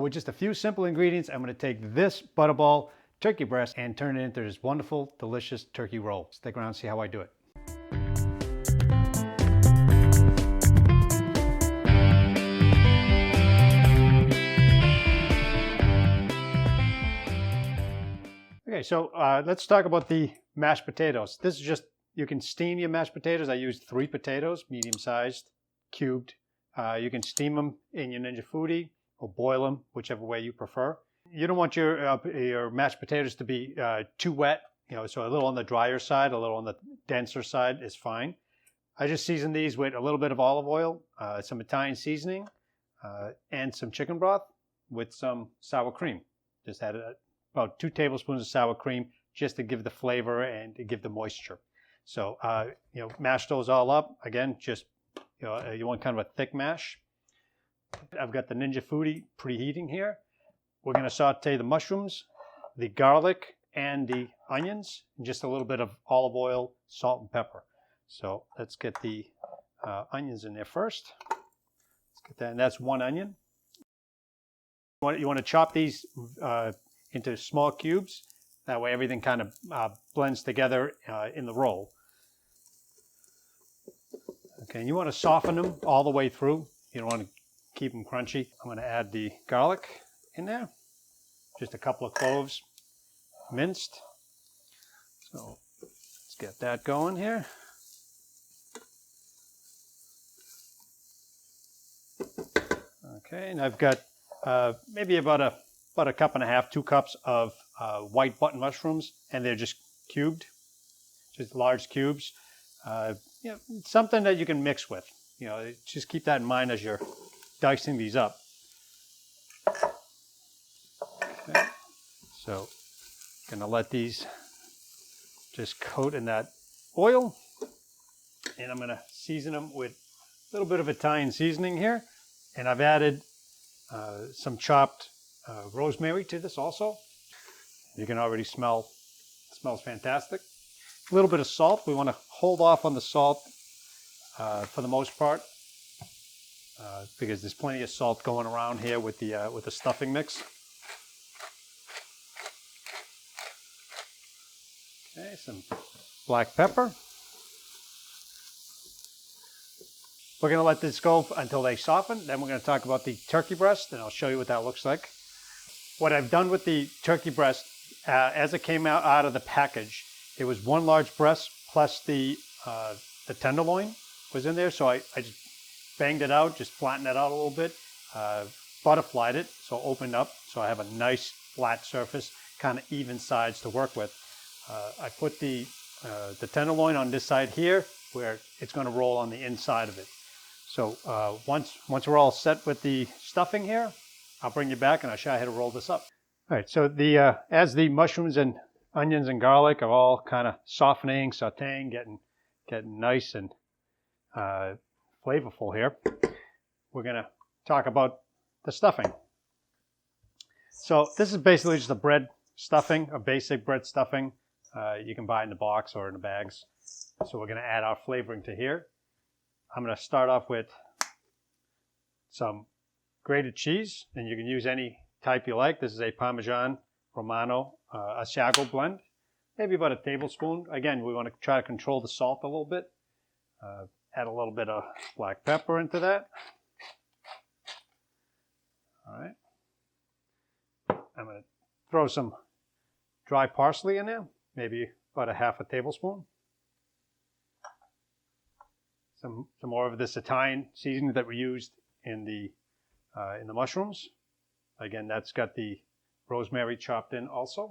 With just a few simple ingredients, I'm going to take this Butterball turkey breast and turn it into this wonderful, delicious turkey roll. Stick around and see how I do it. Okay, so let's talk about the mashed potatoes. This is just, you can steam your mashed potatoes. I used 3 potatoes, medium-sized, cubed. You can steam them in your Ninja Foodi or boil them, whichever way you prefer. You don't want your mashed potatoes to be too wet, so a little on the drier side, a little on the denser side is fine. I just seasoned these with a little bit of olive oil, some Italian seasoning, and some chicken broth with some sour cream. Just added about 2 tablespoons of sour cream just to give the flavor and to give the moisture. So, mash those all up. Again, just, you want kind of a thick mash. I've got the Ninja Foodi preheating here. We're going to saute the mushrooms, the garlic, and the onions, and just a little bit of olive oil, salt, and pepper. So let's get the onions in there first. Let's get that, and that's 1 onion. You want to chop these into small cubes. That way everything kind of blends together in the roll. Okay, and you want to soften them all the way through. You don't want to keep them crunchy. I'm going to add the garlic in there. Just a couple of cloves minced. So let's get that going here. Okay, and I've got maybe about a cup and a half, 2 cups of white button mushrooms, and they're just cubed, just large cubes. Something that you can mix with. Just keep that in mind as you're dicing these up. Okay. So, gonna let these just coat in that oil, and I'm gonna season them with a little bit of Italian seasoning here, and I've added some chopped rosemary to this also. You can already smell, it smells fantastic. A little bit of salt. We want to hold off on the salt for the most part because there's plenty of salt going around here with the stuffing mix. Okay, some black pepper. We're going to let this go until they soften. Then we're going to talk about the turkey breast, and I'll show you what that looks like. What I've done with the turkey breast, as it came out of the package, it was 1 large breast plus the tenderloin was in there. So I just banged it out, just flattened it out a little bit, butterflied it, so it opened up. So I have a nice flat surface, kind of even sides to work with. I put the tenderloin on this side here, where it's going to roll on the inside of it. So once we're all set with the stuffing here, I'll bring you back and I'll show you how to roll this up. All right, so as the mushrooms and onions and garlic are all kind of softening, sauteing, getting nice and flavorful here, we're going to talk about the stuffing. So this is basically just a bread stuffing, a basic bread stuffing. You can buy in the box or in the bags. So we're going to add our flavoring to here. I'm going to start off with some grated cheese, and you can use any type you like. This is a Parmesan Romano Asiago blend, maybe about a tablespoon. Again, we want to try to control the salt a little bit. Add a little bit of black pepper into that. All right. I'm going to throw some dry parsley in there, maybe about a half a tablespoon. Some more of this Italian seasoning that we used in the mushrooms. Again, that's got the rosemary chopped in also.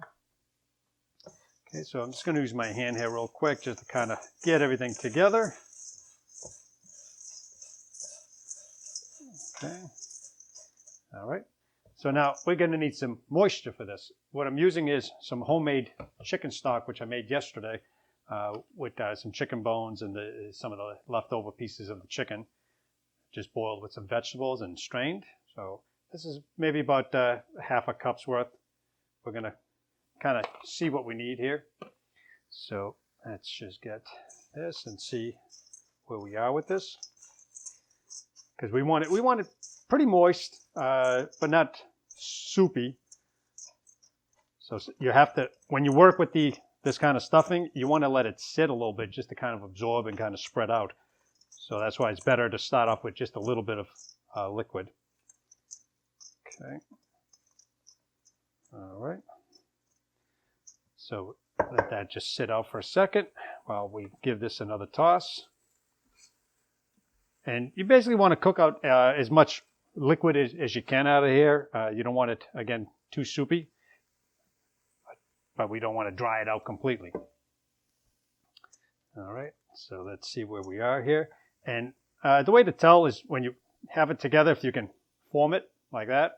Okay, so I'm just going to use my hand here real quick just to kind of get everything together. Okay. All right. So now we're going to need some moisture for this. What I'm using is some homemade chicken stock, which I made yesterday. With some chicken bones and some of the leftover pieces of the chicken, just boiled with some vegetables and strained. So this is maybe about half a cup's worth. We're going to kind of see what we need here. So let's just get this and see where we are with this. Because we want it pretty moist, but not soupy. So you have to, when you work with this kind of stuffing, you want to let it sit a little bit just to kind of absorb and kind of spread out. So that's why it's better to start off with just a little bit of liquid. Okay. All right. So let that just sit out for a second while we give this another toss. And you basically want to cook out as much liquid as you can out of here. You don't want it, again, too soupy, but we don't want to dry it out completely. All right, so let's see where we are here. And the way to tell is when you have it together, if you can form it like that,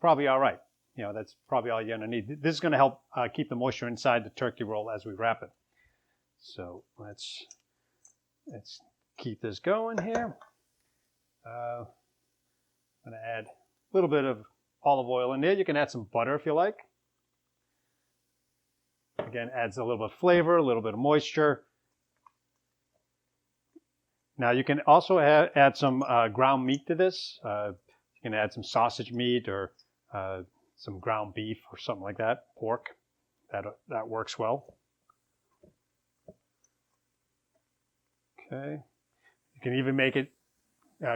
probably all right. You know, that's probably all you're going to need. This is going to help keep the moisture inside the turkey roll as we wrap it. So let's keep this going here. I'm going to add a little bit of olive oil in there. You can add some butter if you like. Again, adds a little bit of flavor, a little bit of moisture. Now you can also add some ground meat to this. You can add some sausage meat or some ground beef or something like that, pork. That works well. Okay. You can even make it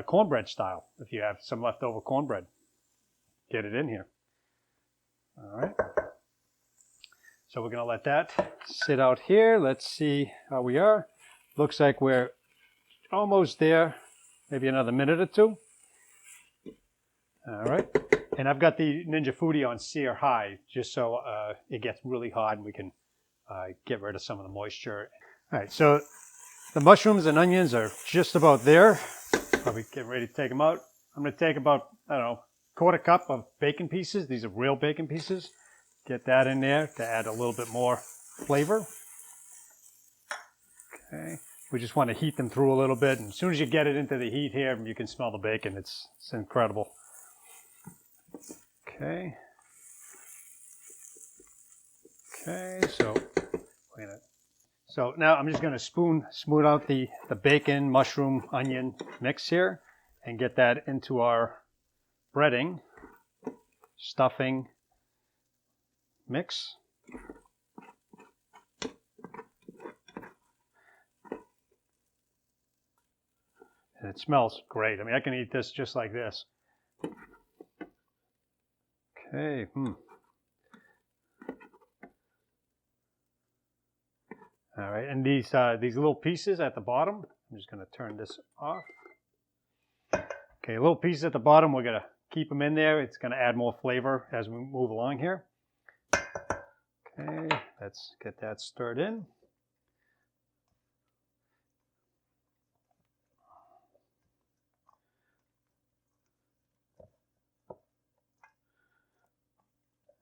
cornbread style if you have some leftover cornbread. Get it in here. All right. So we're going to let that sit out here. Let's see how we are. Looks like we're almost there. Maybe another minute or two. All right. And I've got the Ninja Foodi on sear high just so it gets really hot and we can get rid of some of the moisture. All right. So the mushrooms and onions are just about there. Probably getting ready to take them out. I'm going to take about, I don't know, quarter cup of bacon pieces. These are real bacon pieces. Get that in there to add a little bit more flavor. Okay. We just want to heat them through a little bit. And as soon as you get it into the heat here, you can smell the bacon. It's incredible. Okay. Okay, so now I'm just going to smooth out the bacon, mushroom, onion mix here and get that into our breading, stuffing mix. And it smells great. I mean, I can eat this just like this. Okay. All right, and these little pieces at the bottom, I'm just going to turn this off. Okay, little pieces at the bottom, we're going to keep them in there. It's going to add more flavor as we move along here. Okay, let's get that stirred in.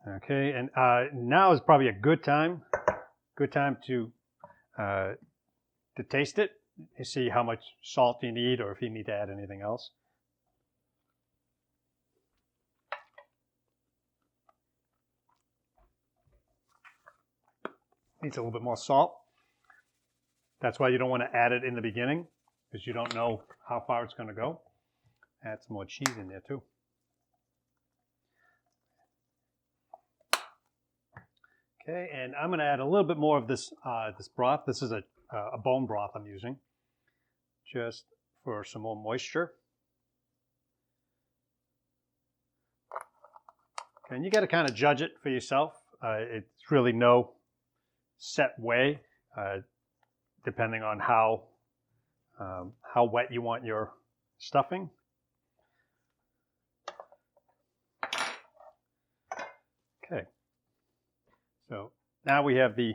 Okay, and now is probably a good time to taste it. You see how much salt you need or if you need to add anything else. Needs a little bit more salt. That's why you don't want to add it in the beginning because you don't know how far it's going to go. Add some more cheese in there too. Okay, and I'm going to add a little bit more of this broth. This is a bone broth I'm using, just for some more moisture. Okay, and you got to kind of judge it for yourself. It's really no set way, depending on how wet you want your stuffing. Okay. So now we have the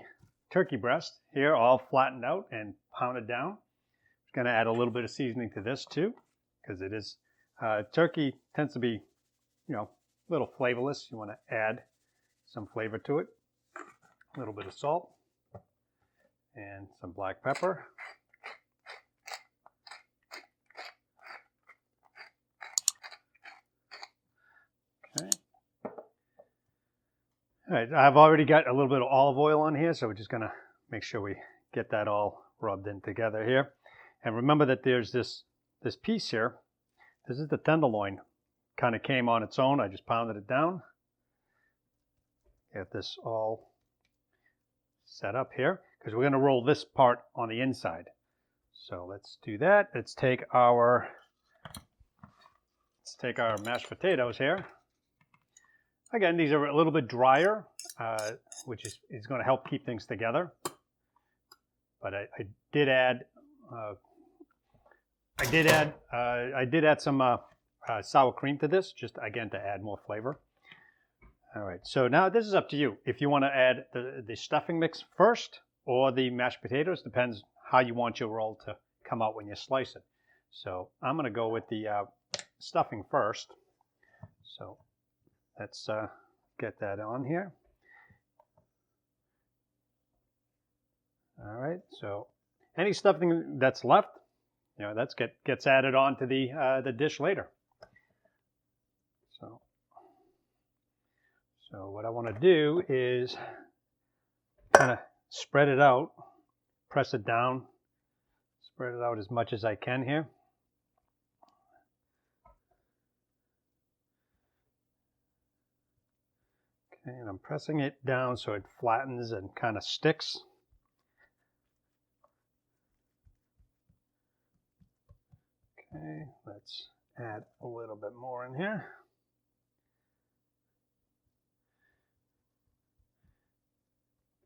turkey breast here all flattened out and pounded down. I'm going to add a little bit of seasoning to this too, because it is turkey tends to be, a little flavorless. You want to add some flavor to it. A little bit of salt and some black pepper. Okay. All right, I've already got a little bit of olive oil on here, so we're just going to make sure we get that all rubbed in together here. And remember that there's this piece here. This is the tenderloin kind of came on its own. I just pounded it down. Get this all set up here because we're going to roll this part on the inside. So let's do that. Let's take our mashed potatoes here. Again, these are a little bit drier, which is going to help keep things together. But I did add some sour cream to this, just again to add more flavor. All right, so now this is up to you. If you want to add the stuffing mix first or the mashed potatoes, depends how you want your roll to come out when you slice it. So I'm going to go with the stuffing first. So let's get that on here. All right, so any stuffing that's left, that gets added on to the dish later. So what I want to do is kind of spread it out, press it down, spread it out as much as I can here. Okay, and I'm pressing it down so it flattens and kind of sticks. Okay, let's add a little bit more in here.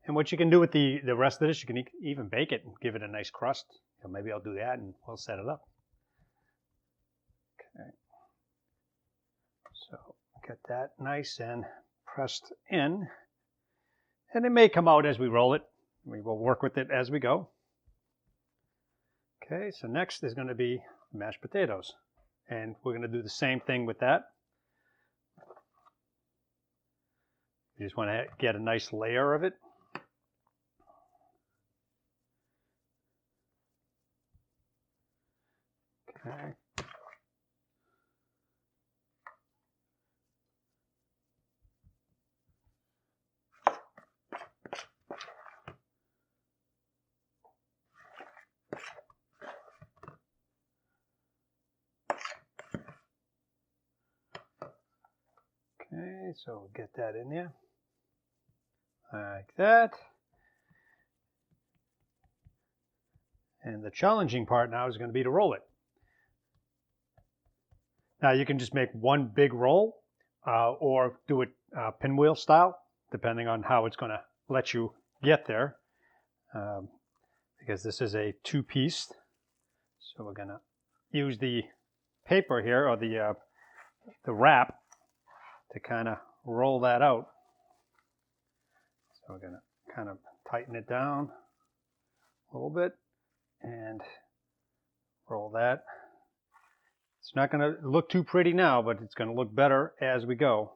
And what you can do with the rest of this, you can even bake it and give it a nice crust. Maybe I'll do that and we'll set it up. Okay. So get that nice and pressed in. And it may come out as we roll it. We will work with it as we go. Okay, so next is going to be mashed potatoes. And we're going to do the same thing with that. You just want to get a nice layer of it. Okay. Okay, so we'll get that in there like that. And the challenging part now is going to be to roll it. Now you can just make one big roll or do it pinwheel style, depending on how it's going to let you get there. Because this is a two-piece. So we're going to use the paper here, or the wrap, to kind of roll that out. So we're going to kind of tighten it down a little bit and roll that. It's not going to look too pretty now, but it's going to look better as we go.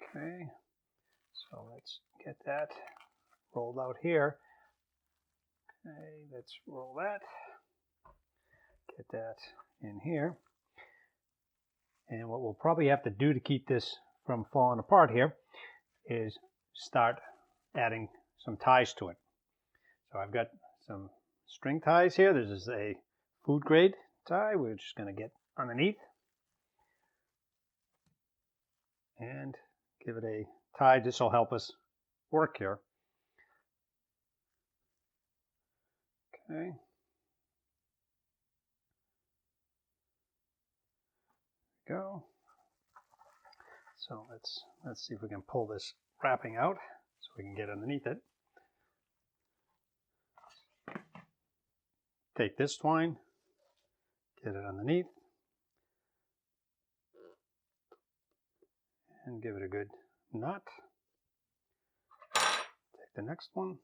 Okay, so let's get that rolled out here. Okay, let's roll that. Get that in here. And what we'll probably have to do to keep this from falling apart here is start adding some ties to it. So I've got some string ties here. This is a food grade tie. We're just going to get underneath and give it a tie. This will help us work here. Okay. Go. So let's see if we can pull this wrapping out so we can get underneath it. Take this twine, get it underneath, and give it a good knot. Take the next one.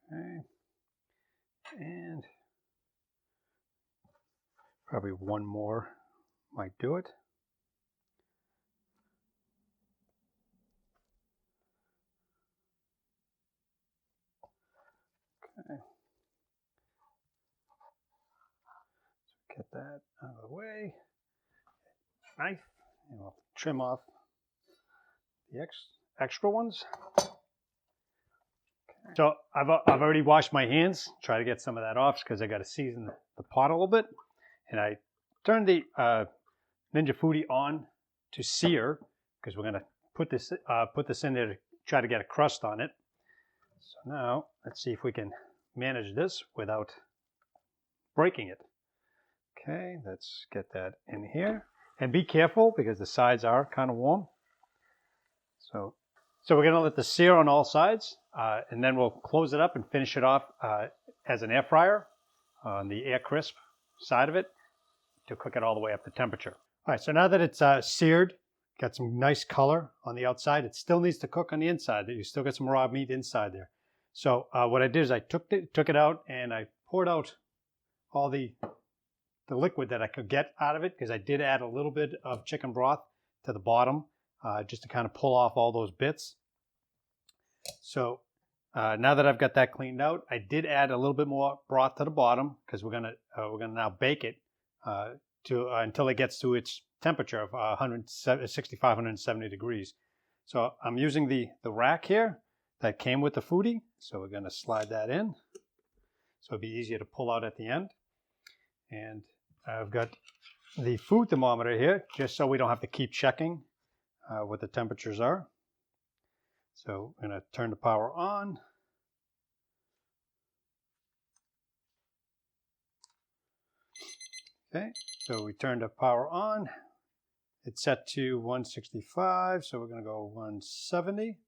Okay, and probably one more might do it. Okay, so get that out of the way. Knife, and we'll trim off the extra ones. So I've already washed my hands. Try to get some of that off because I got to season the pot a little bit. And I turned the Ninja Foodi on to sear because we're going to put this in there to try to get a crust on it. So now let's see if we can manage this without breaking it. Okay, let's get that in here. And be careful because the sides are kind of warm. So we're going to let this sear on all sides, and then we'll close it up and finish it off as an air fryer on the air crisp side of it to cook it all the way up to temperature. All right, so now that it's seared, got some nice color on the outside, it still needs to cook on the inside. You still got some raw meat inside there. So what I did is I took it out and I poured out all the liquid that I could get out of it because I did add a little bit of chicken broth to the bottom just to kind of pull off all those bits. So now that I've got that cleaned out, I did add a little bit more broth to the bottom because we're gonna now bake it until it gets to its temperature of 165, 170 degrees. So I'm using the rack here that came with the Foodi. So we're gonna slide that in. So it'll be easier to pull out at the end. And I've got the food thermometer here just so we don't have to keep checking what the temperatures are. So I'm going to turn the power on. Okay, so we turned the power on. It's set to 165, so we're going to go 170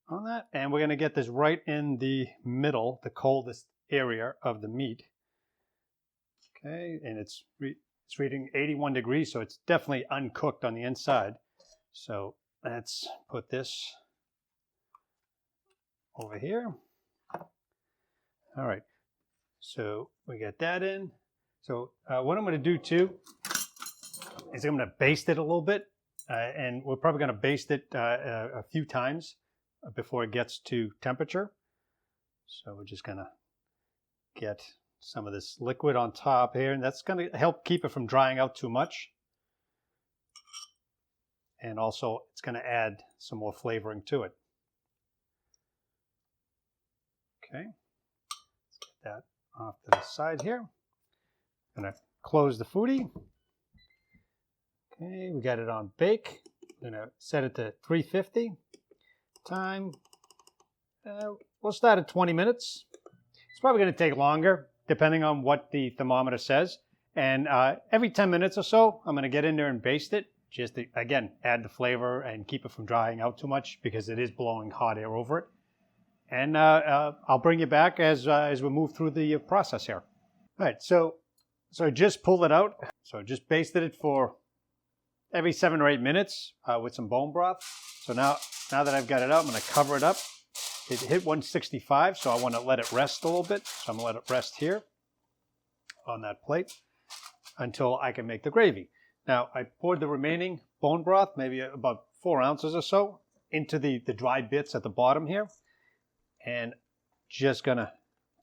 on that. And we're going to get this right in the middle, the coldest area of the meat. Okay, and it's reading 81 degrees, so it's definitely uncooked on the inside. So let's put this over here. All right, so we get that in. So what I'm going to do too is I'm going to baste it a little bit, and we're probably going to baste it a few times before it gets to temperature. So we're just going to get some of this liquid on top here, and that's going to help keep it from drying out too much. And also it's going to add some more flavoring to it. Okay, let's get that off to the side here. I'm going to close the Foodi. Okay, we got it on bake. I'm going to set it to 350. Time, we'll start at 20 minutes. It's probably going to take longer depending on what the thermometer says. And every 10 minutes or so, I'm going to get in there and baste it. Just to, again, add the flavor and keep it from drying out too much because it is blowing hot air over it. And I'll bring you back as we move through the process here. All right, so I just pulled it out. So I just basted it for every 7 or 8 minutes with some bone broth. So now that I've got it out, I'm going to cover it up. It hit 165, so I want to let it rest a little bit. So I'm going to let it rest here on that plate until I can make the gravy. Now, I poured the remaining bone broth, maybe about 4 ounces or so, into the dry bits at the bottom here. And just going to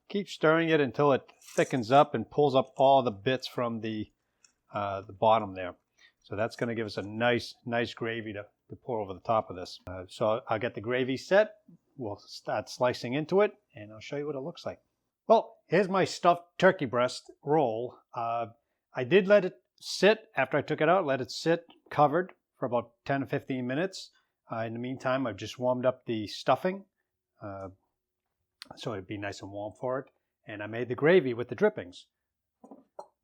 keep stirring it until it thickens up and pulls up all the bits from the bottom there. So that's going to give us a nice gravy to pour over the top of this. So I'll get the gravy set. We'll start slicing into it, and I'll show you what it looks like. Well, here's my stuffed turkey breast roll. I did let it sit after I took it out, let it sit covered for about 10 to 15 minutes. In the meantime, I've just warmed up the stuffing so it'd be nice and warm for it. And I made the gravy with the drippings.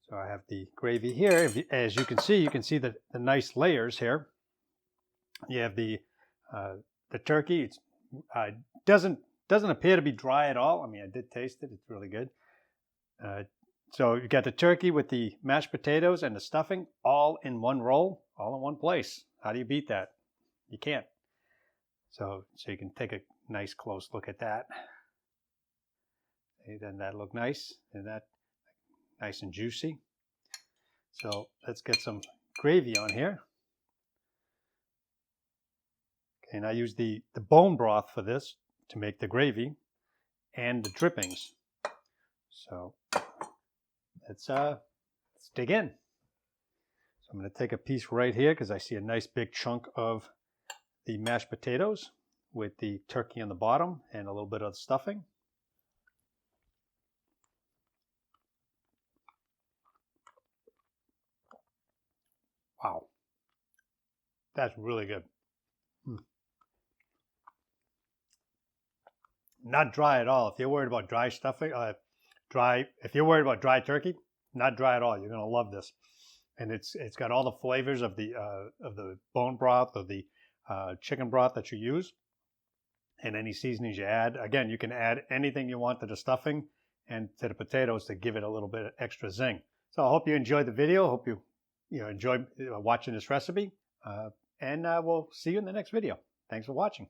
So I have the gravy here. As you can see the nice layers here. You have the turkey. It doesn't appear to be dry at all. I mean, I did taste it. It's really good. So you got the turkey with the mashed potatoes and the stuffing all in one roll, all in one place. How do you beat that? You can't. So you can take a nice close look at that. Okay, doesn't that look nice? Isn't that nice and juicy? So let's get some gravy on here. Okay, and I use the bone broth for this to make the gravy and the drippings. So let's dig in. So I'm going to take a piece right here because I see a nice big chunk of the mashed potatoes with the turkey on the bottom and a little bit of stuffing. Wow, that's really good. Not dry at all. If you're worried about dry stuffing, if you're worried about dry turkey, not dry at all. You're gonna love this, and it's got all the flavors of the bone broth or the chicken broth that you use, and any seasonings you add. Again, you can add anything you want to the stuffing and to the potatoes to give it a little bit of extra zing. So I hope you enjoyed the video. Hope you enjoyed watching this recipe, and we'll see you in the next video. Thanks for watching.